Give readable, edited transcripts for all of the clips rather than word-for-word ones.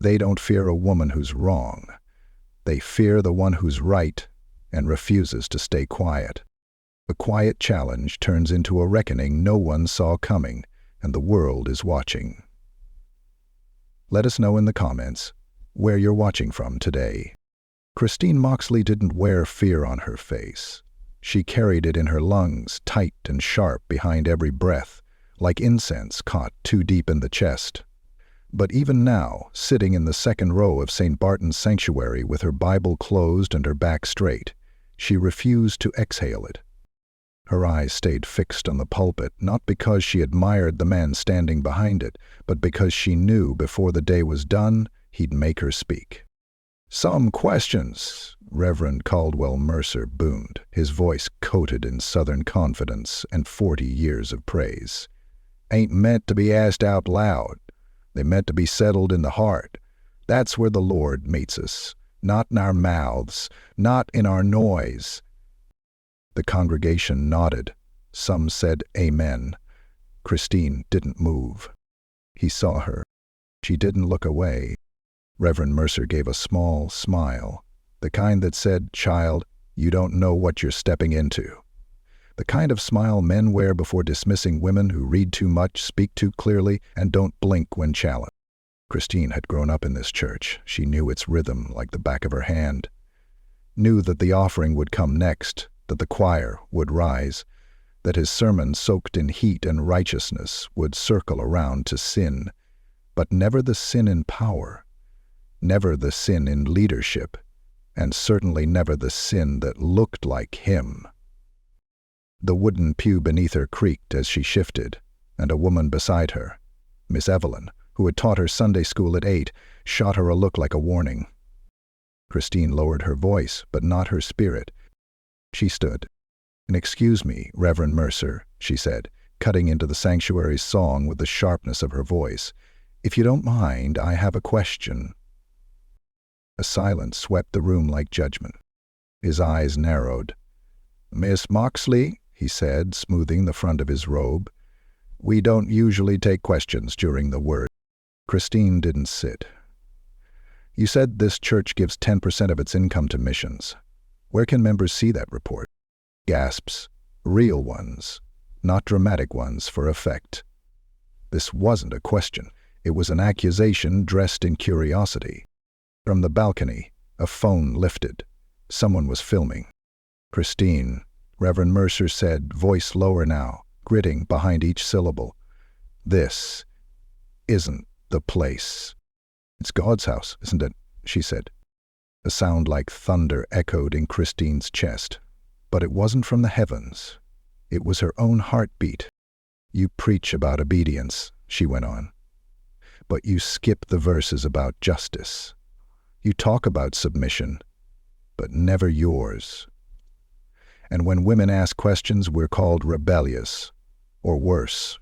They don't fear a woman who's wrong. They fear the one who's right and refuses to stay quiet. A quiet challenge turns into a reckoning no one saw coming, and the world is watching. Let us know in the comments where you're watching from today. Christine Moxley didn't wear fear on her face. She carried it in her lungs, tight and sharp behind every breath, like incense caught too deep in the chest. But even now, sitting in the second row of St. Barton's sanctuary with her Bible closed and her back straight, she refused to exhale it. Her eyes stayed fixed on the pulpit, not because she admired the man standing behind it, but because she knew before the day was done, he'd make her speak. "Some questions," Reverend Caldwell Mercer boomed, his voice coated in Southern confidence and 40 years of praise, "ain't meant to be asked out loud. They're meant to be settled in the heart. That's where the Lord meets us, not in our mouths, not in our noise." The congregation nodded. Some said amen. Christine didn't move. He saw her. She didn't look away. Reverend Mercer gave a small smile, the kind that said, "Child, you don't know what you're stepping into." The kind of smile men wear before dismissing women who read too much, speak too clearly, and don't blink when challenged. Christine had grown up in this church. She knew its rhythm like the back of her hand. Knew that the offering would come next, that the choir would rise, that his sermon soaked in heat and righteousness would circle around to sin, but never the sin in power, never the sin in leadership, and certainly never the sin that looked like him. The wooden pew beneath her creaked as she shifted, and a woman beside her, Miss Evelyn, who had taught her Sunday school at 8, shot her a look like a warning. Christine lowered her voice, but not her spirit. She stood. "And excuse me, Reverend Mercer," she said, cutting into the sanctuary's song with the sharpness of her voice. "If you don't mind, I have a question." A silence swept the room like judgment. His eyes narrowed. "Miss Moxley," he said, smoothing the front of his robe, "we don't usually take questions during the word." Christine didn't sit. "You said this church gives 10% of its income to missions. Where can members see that report?" Gasps. Real ones, not dramatic ones for effect. This wasn't a question. It was an accusation dressed in curiosity. From the balcony, a phone lifted. Someone was filming. "Christine," Reverend Mercer said, voice lower now, gritting behind each syllable, "this isn't the place." "It's God's house, isn't it?" she said. A sound like thunder echoed in Christine's chest. But it wasn't from the heavens. It was her own heartbeat. "You preach about obedience," she went on, "but you skip the verses about justice. You talk about submission, but never yours. And when women ask questions, we're called rebellious, or worse."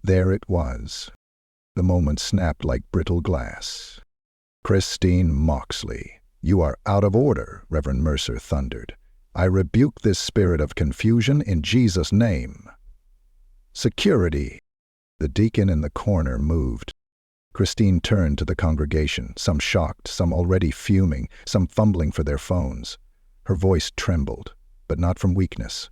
There it was. The moment snapped like brittle glass. "Christine Moxley, you are out of order," Reverend Mercer thundered. "I rebuke this spirit of confusion in Jesus' name." "Security!" The deacon in the corner moved. Christine turned to the congregation, some shocked, some already fuming, some fumbling for their phones. Her voice trembled, but not from weakness.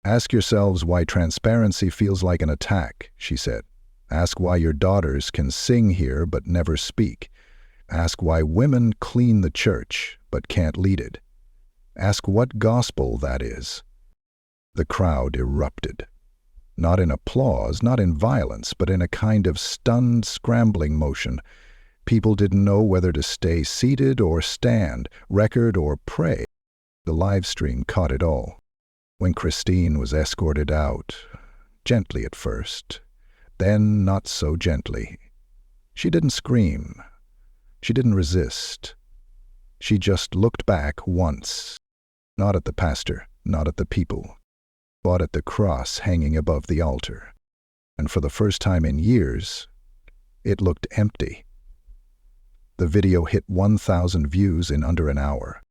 "Ask yourselves why transparency feels like an attack," she said. "Ask why your daughters can sing here but never speak. Ask why women clean the church but can't lead it. Ask what gospel that is." The crowd erupted. Not in applause, not in violence, but in a kind of stunned, scrambling motion. People didn't know whether to stay seated or stand, record or pray. The live stream caught it all. When Christine was escorted out, gently at first, then not so gently. She didn't scream. She didn't resist. She just looked back once. Not at the pastor, not at the people, but at the cross hanging above the altar. And for the first time in years, it looked empty. The video hit 1,000 views in under an hour.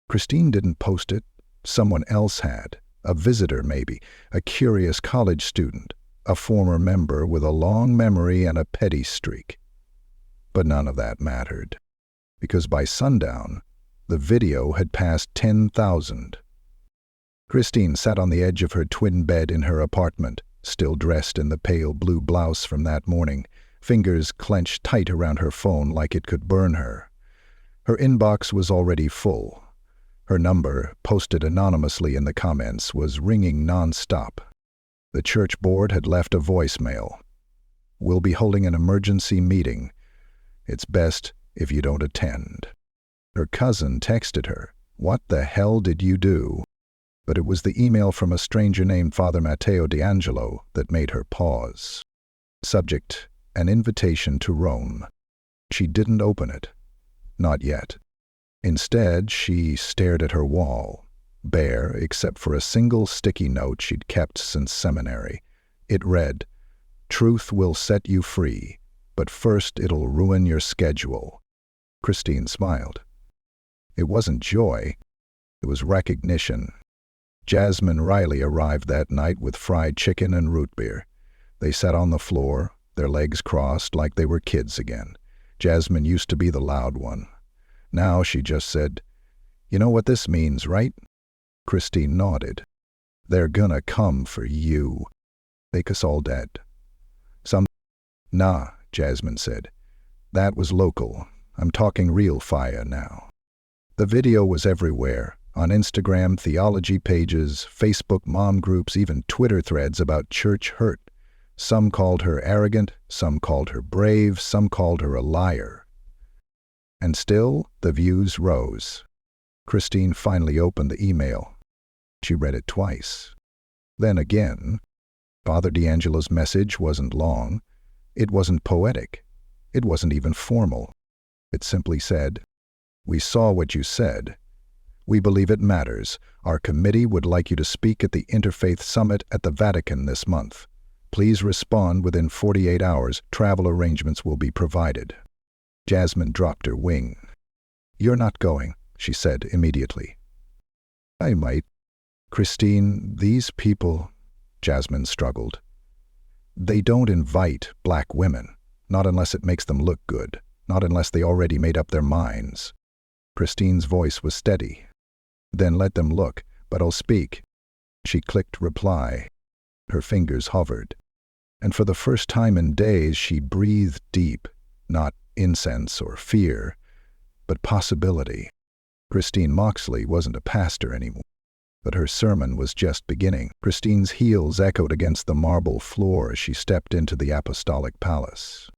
Christine didn't post it. Someone else had. A visitor, maybe. A curious college student. A former member with a long memory and a petty streak. But none of that mattered, because by sundown, the video had passed 10,000. Christine sat on the edge of her twin bed in her apartment, still dressed in the pale blue blouse from that morning, fingers clenched tight around her phone like it could burn her. Her inbox was already full. Her number, posted anonymously in the comments, was ringing non-stop. The church board had left a voicemail. "We'll be holding an emergency meeting. It's best if you don't attend." Her cousin texted her, "What the hell did you do?" But it was the email from a stranger named Father Matteo D'Angelo that made her pause. Subject: an invitation to Rome. She didn't open it. Not yet. Instead, she stared at her wall, bare except for a single sticky note she'd kept since seminary. It read, "Truth will set you free, but first it'll ruin your schedule." Christine smiled. It wasn't joy. It was recognition. Jasmine Riley arrived that night with fried chicken and root beer. They sat on the floor, their legs crossed like they were kids again. Jasmine used to be the loud one. Now she just said, "You know what this means, right?" Christine nodded. "They're gonna come for you. Make us all dead." Nah, Jasmine said. "That was local. I'm talking real fire now." The video was everywhere. On Instagram, theology pages, Facebook mom groups, even Twitter threads about church hurt. Some called her arrogant, some called her brave, some called her a liar. And still, the views rose. Christine finally opened the email. She read it twice. Then again. Father D'Angelo's message wasn't long. It wasn't poetic. It wasn't even formal. It simply said, "We saw what you said. We believe it matters. Our committee would like you to speak at the Interfaith Summit at the Vatican this month. Please respond within 48 hours. Travel arrangements will be provided." Jasmine dropped her wing. "You're not going," she said immediately. "I might." "Christine, these people," Jasmine struggled. "They don't invite black women, not unless it makes them look good, not unless they already made up their minds." Christine's voice was steady. "Then let them look, but I'll speak." She clicked reply. Her fingers hovered. And for the first time in days, she breathed deep, not incense or fear, but possibility. Christine Moxley wasn't a pastor anymore, but her sermon was just beginning. Christine's heels echoed against the marble floor as she stepped into the apostolic palace.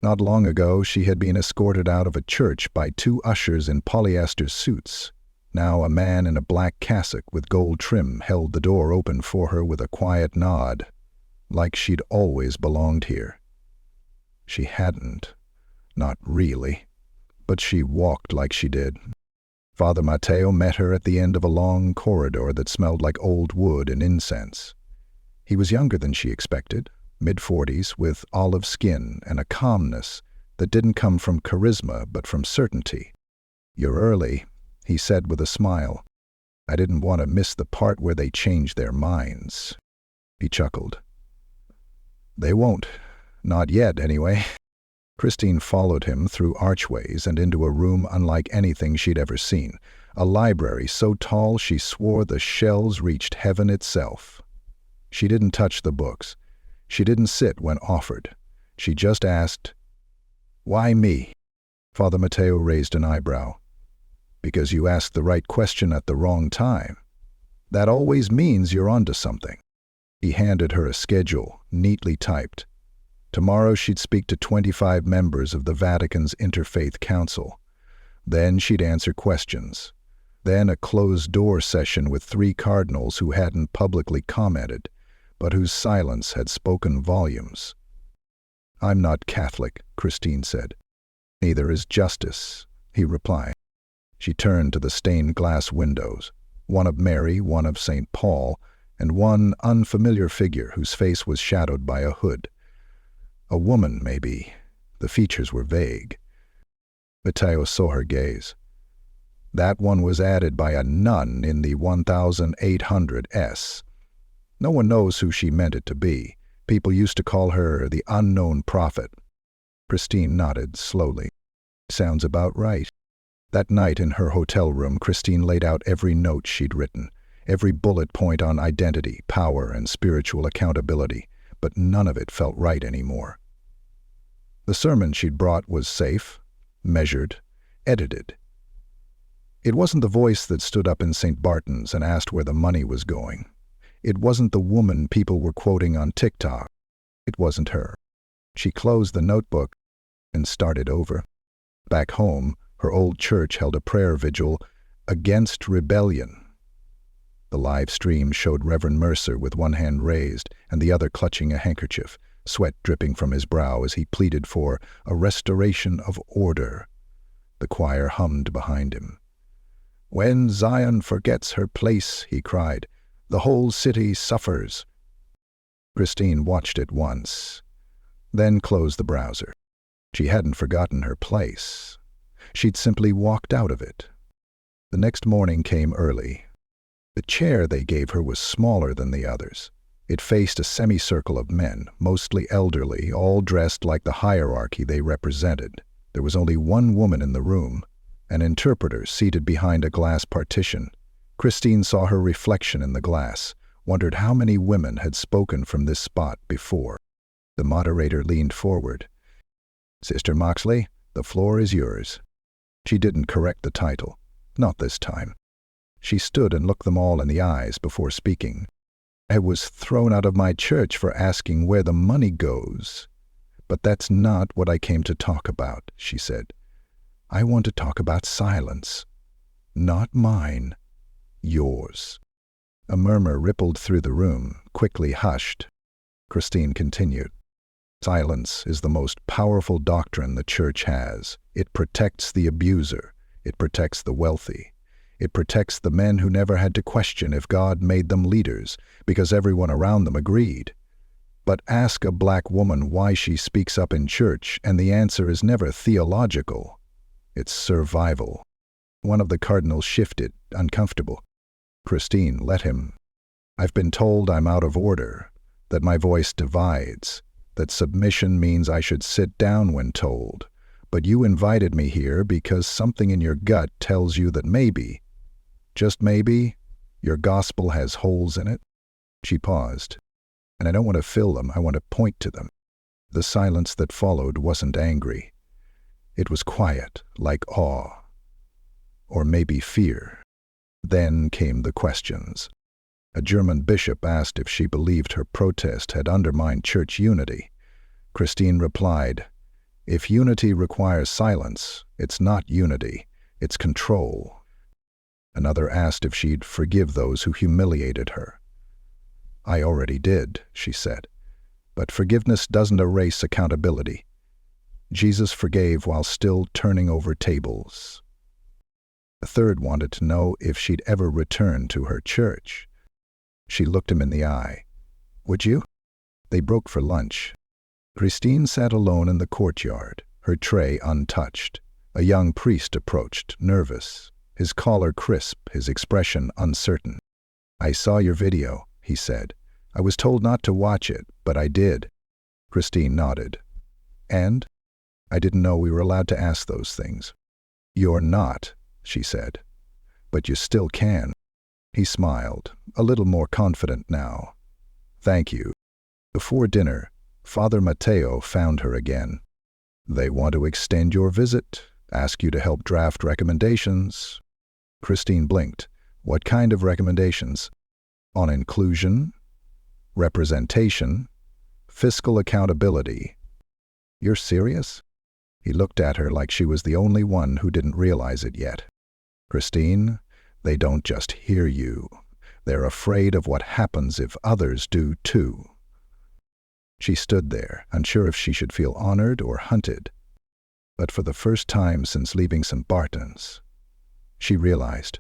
Not long ago, she had been escorted out of a church by two ushers in polyester suits. Now a man in a black cassock with gold trim held the door open for her with a quiet nod, like she'd always belonged here. She hadn't. Not really. But she walked like she did. Father Matteo met her at the end of a long corridor that smelled like old wood and incense. He was younger than she expected, mid-40s, with olive skin and a calmness that didn't come from charisma but from certainty. "You're early," he said with a smile. "I didn't want to miss the part where they change their minds." He chuckled. "They won't. Not yet, anyway." Christine followed him through archways and into a room unlike anything she'd ever seen, a library so tall she swore the shelves reached heaven itself. She didn't touch the books. She didn't sit when offered. She just asked, "Why me?" Father Matteo raised an eyebrow. "Because you asked the right question at the wrong time. That always means you're onto something." He handed her a schedule, neatly typed. Tomorrow she'd speak to 25 members of the Vatican's Interfaith Council. Then she'd answer questions. Then a closed-door session with 3 cardinals who hadn't publicly commented, but whose silence had spoken volumes. "I'm not Catholic," Christine said. "Neither is Justice," he replied. She turned to the stained glass windows, one of Mary, one of St. Paul, and one unfamiliar figure whose face was shadowed by a hood. A woman, maybe. The features were vague. Matteo saw her gaze. That one was added by a nun in the 1800s. No one knows who she meant it to be. People used to call her the unknown prophet. Christine nodded slowly. Sounds about right. That night in her hotel room, Christine laid out every note she'd written, every bullet point on identity, power, and spiritual accountability, but none of it felt right anymore. The sermon she'd brought was safe, measured, edited. It wasn't the voice that stood up in St. Barton's and asked where the money was going. It wasn't the woman people were quoting on TikTok. It wasn't her. She closed the notebook and started over. Back home, her old church held a prayer vigil against rebellion. The live stream showed Reverend Mercer with one hand raised and the other clutching a handkerchief, sweat dripping from his brow as he pleaded for a restoration of order. The choir hummed behind him. "When Zion forgets her place," he cried, "the whole city suffers." Christine watched it once, then closed the browser. She hadn't forgotten her place. She'd simply walked out of it. The next morning came early. The chair they gave her was smaller than the others. It faced a semicircle of men, mostly elderly, all dressed like the hierarchy they represented. There was only one woman in the room, an interpreter seated behind a glass partition. Christine saw her reflection in the glass, wondered how many women had spoken from this spot before. The moderator leaned forward. "Sister Moxley, the floor is yours." She didn't correct the title. Not this time. She stood and looked them all in the eyes before speaking. "I was thrown out of my church for asking where the money goes. But that's not what I came to talk about," she said. "I want to talk about silence. Not mine. Yours." A murmur rippled through the room, quickly hushed. Christine continued. "Silence is the most powerful doctrine the church has. It protects the abuser. It protects the wealthy. It protects the men who never had to question if God made them leaders, because everyone around them agreed. But ask a black woman why she speaks up in church, and the answer is never theological. It's survival." One of the cardinals shifted, uncomfortable. Christine let him. "I've been told I'm out of order, that my voice divides, that submission means I should sit down when told. But you invited me here because something in your gut tells you that maybe, just maybe, your gospel has holes in it." She paused. "And I don't want to fill them, I want to point to them." The silence that followed wasn't angry. It was quiet, like awe. Or maybe fear. Then came the questions. A German bishop asked if she believed her protest had undermined church unity. Christine replied, "If unity requires silence, it's not unity, it's control." Another asked if she'd forgive those who humiliated her. "I already did," she said. "But forgiveness doesn't erase accountability. Jesus forgave while still turning over tables." A third wanted to know if she'd ever return to her church. She looked him in the eye. "Would you?" They broke for lunch. Christine sat alone in the courtyard, her tray untouched. A young priest approached, nervous, his collar crisp, his expression uncertain. "I saw your video," he said. "I was told not to watch it, but I did." Christine nodded. "And?" "I didn't know we were allowed to ask those things." "You're not," she said. "But you still can." He smiled, a little more confident now. "Thank you." Before dinner, Father Matteo found her again. "They want to extend your visit, ask you to help draft recommendations." Christine blinked. "What kind of recommendations?" "On inclusion, representation, fiscal accountability." "You're serious?" He looked at her like she was the only one who didn't realize it yet. "Christine, they don't just hear you. They're afraid of what happens if others do too." She stood there, unsure if she should feel honored or hunted. But for the first time since leaving St. Barton's, she realized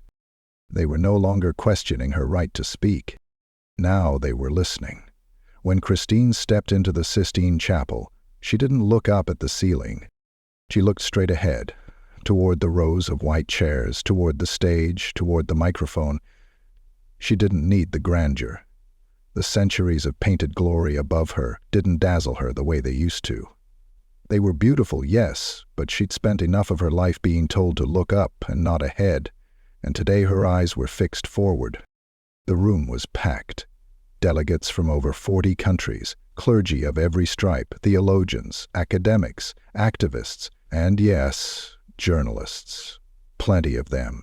they were no longer questioning her right to speak. Now they were listening. When Christine stepped into the Sistine Chapel, she didn't look up at the ceiling. She looked straight ahead, toward the rows of white chairs, toward the stage, toward the microphone. She didn't need the grandeur. The centuries of painted glory above her didn't dazzle her the way they used to. They were beautiful, yes, but she'd spent enough of her life being told to look up and not ahead, and today her eyes were fixed forward. The room was packed. Delegates from over 40 countries, clergy of every stripe, theologians, academics, activists, and yes, journalists. Plenty of them.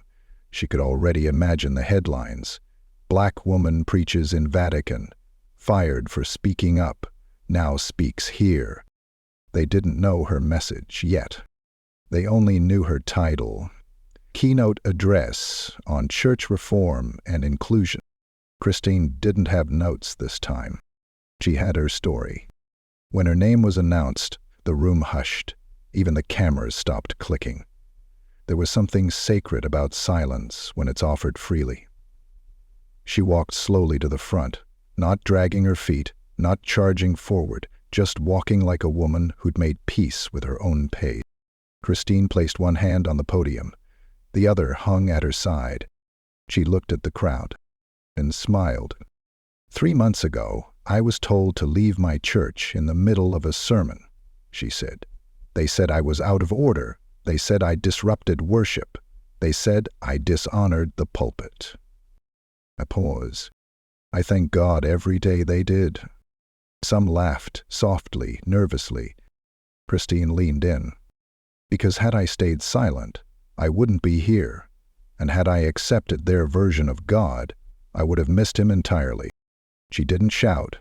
She could already imagine the headlines. Black woman preaches in Vatican. Fired for speaking up. Now speaks here. They didn't know her message yet. They only knew her title. Keynote Address on Church Reform and Inclusion. Christine didn't have notes this time. She had her story. When her name was announced, the room hushed. Even the cameras stopped clicking. There was something sacred about silence when it's offered freely. She walked slowly to the front, not dragging her feet, not charging forward, just walking like a woman who'd made peace with her own pace. Christine placed one hand on the podium. The other hung at her side. She looked at the crowd and smiled. 3 months ago, I was told to leave my church in the middle of a sermon, she said. They said I was out of order. They said I disrupted worship. They said I dishonored the pulpit. I paused. I thank God every day they did. Some laughed, softly, nervously. Christine leaned in. Because had I stayed silent, I wouldn't be here, and had I accepted their version of God, I would have missed him entirely. She didn't shout.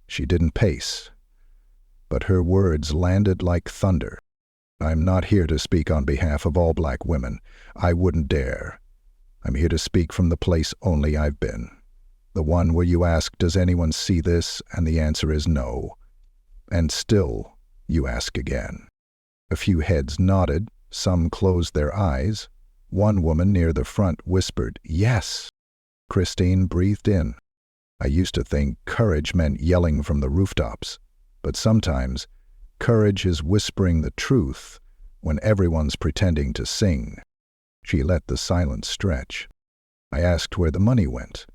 She didn't pace. But her words landed like thunder. I'm not here to speak on behalf of all black women. I wouldn't dare. I'm here to speak from the place only I've been. The one where you ask, does anyone see this? And the answer is no. And still, you ask again. A few heads nodded, some closed their eyes. One woman near the front whispered, yes. Christine breathed in. I used to think courage meant yelling from the rooftops, but sometimes courage is whispering the truth when everyone's pretending to sing. She let the silence stretch. I asked where the money went.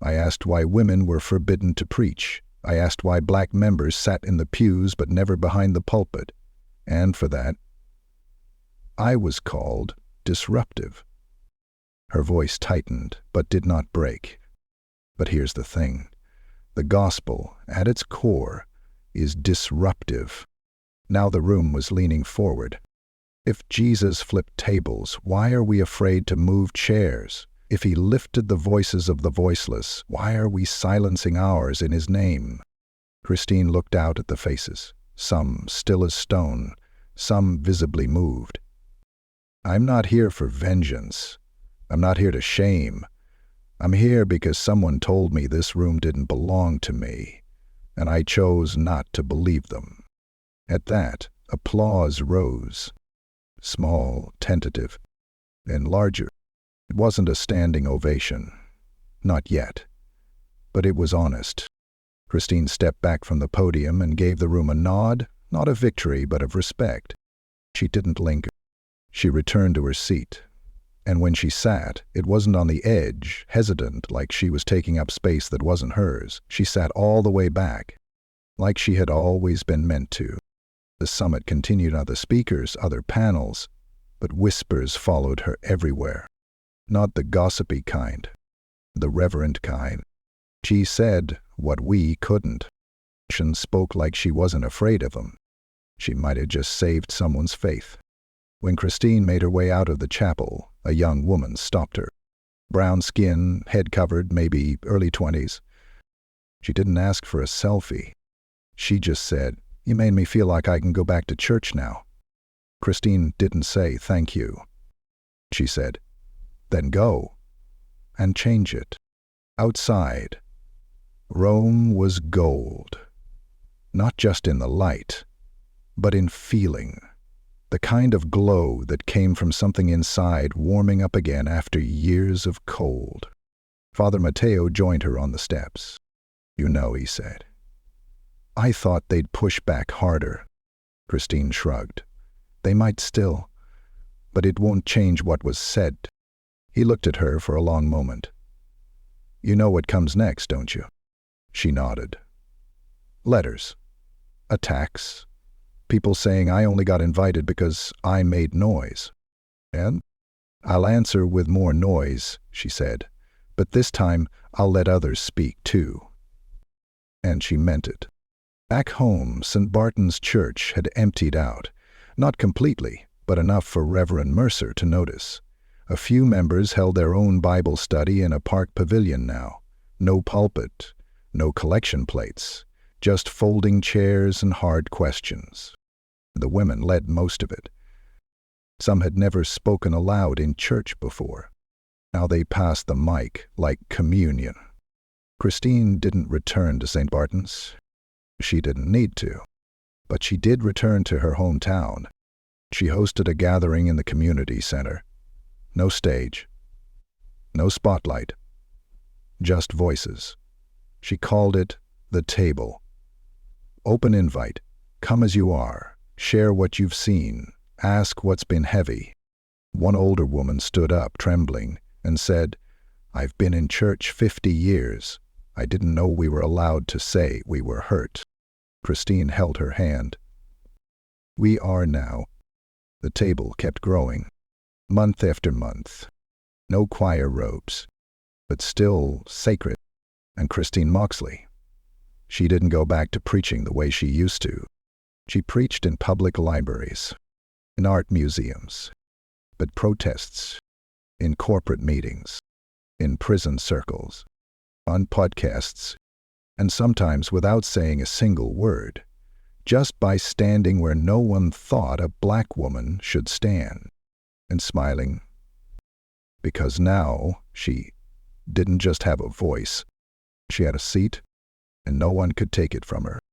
I asked why women were forbidden to preach. I asked why black members sat in the pews but never behind the pulpit. And for that, I was called disruptive. Her voice tightened, but did not break. But here's the thing. The gospel, at its core, is disruptive. Now the room was leaning forward. If Jesus flipped tables, why are we afraid to move chairs? If he lifted the voices of the voiceless, why are we silencing ours in his name? Christine looked out at the faces, some still as stone, some visibly moved. I'm not here for vengeance. I'm not here to shame. I'm here because someone told me this room didn't belong to me, and I chose not to believe them. At that, applause rose. Small, tentative, and larger. It wasn't a standing ovation. Not yet. But it was honest. Christine stepped back from the podium and gave the room a nod, not of victory, but of respect. She didn't linger. She returned to her seat. And when she sat, it wasn't on the edge, hesitant, like she was taking up space that wasn't hers. She sat all the way back, like she had always been meant to. The summit continued, other speakers, other panels, but whispers followed her everywhere. Not the gossipy kind, the reverent kind. She said what we couldn't. She spoke like she wasn't afraid of them. She might have just saved someone's faith. When Christine made her way out of the chapel, a young woman stopped her. Brown skin, head covered, maybe early 20s. She didn't ask for a selfie. She just said, "You made me feel like I can go back to church now." Christine didn't say thank you. She said, "Then go, and change it." Outside, Rome was gold. Not just in the light, but in feeling. The kind of glow that came from something inside warming up again after years of cold. Father Matteo joined her on the steps. "You know," he said. "I thought they'd push back harder." Christine shrugged. "They might still, but it won't change what was said." He looked at her for a long moment. "You know what comes next, don't you?" She nodded. "Letters. Attacks. People saying I only got invited because I made noise. And I'll answer with more noise, she said, but this time I'll let others speak too. And she meant it. Back home, St. Barton's Church had emptied out, not completely, but enough for Reverend Mercer to notice. A few members held their own Bible study in a park pavilion now. No pulpit, no collection plates, just folding chairs and hard questions. The women led most of it. Some had never spoken aloud in church before. Now they passed the mic like communion. Christine didn't return to St. Barton's. She didn't need to. But she did return to her hometown. She hosted a gathering in the community center. No stage. No spotlight. Just voices. She called it the table. Open invite. Come as you are. Share what you've seen. Ask what's been heavy. One older woman stood up, trembling, and said, "I've been in church 50 years. I didn't know we were allowed to say we were hurt." Christine held her hand. We are now. The table kept growing, month after month. No choir robes, but still sacred. And Christine Moxley. She didn't go back to preaching the way she used to. She preached in public libraries, in art museums, but protests, in corporate meetings, in prison circles, on podcasts, and sometimes without saying a single word, just by standing where no one thought a black woman should stand, and smiling. Because now she didn't just have a voice, she had a seat, and no one could take it from her.